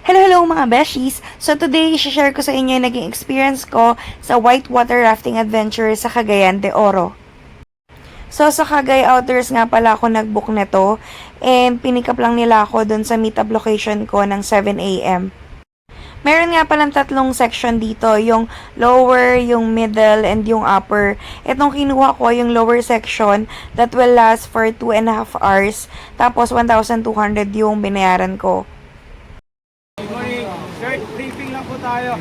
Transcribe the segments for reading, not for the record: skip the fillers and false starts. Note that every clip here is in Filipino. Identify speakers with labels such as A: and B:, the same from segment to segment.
A: Hello mga beshies! So today, share ko sa inyo yung naging experience ko sa whitewater rafting adventure sa Cagayan de Oro. So sa Cagay Outdoors nga pala ako nag-book nito and pinikap lang nila ako dun sa meetup location ko ng 7 a.m. Meron nga palang tatlong section dito, yung lower, yung middle, and yung upper. Itong kinuha ko, yung lower section, that will last for 2.5 hours. Tapos 1,200 yung binayaran ko.
B: Good morning. Short briefing lang po tayo.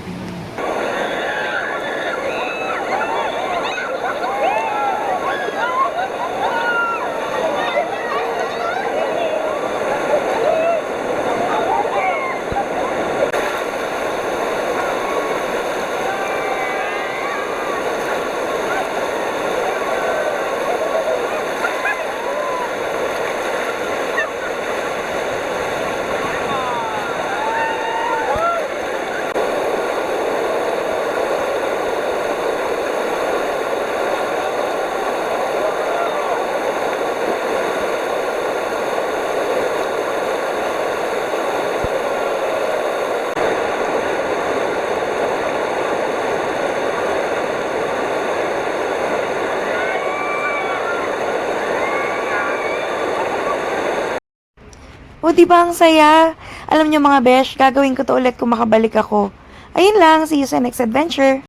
A: O, di ba ang saya? Alam nyo mga besh, gagawin ko to ulit kung makabalik ako. Ayun lang, see you sa next adventure.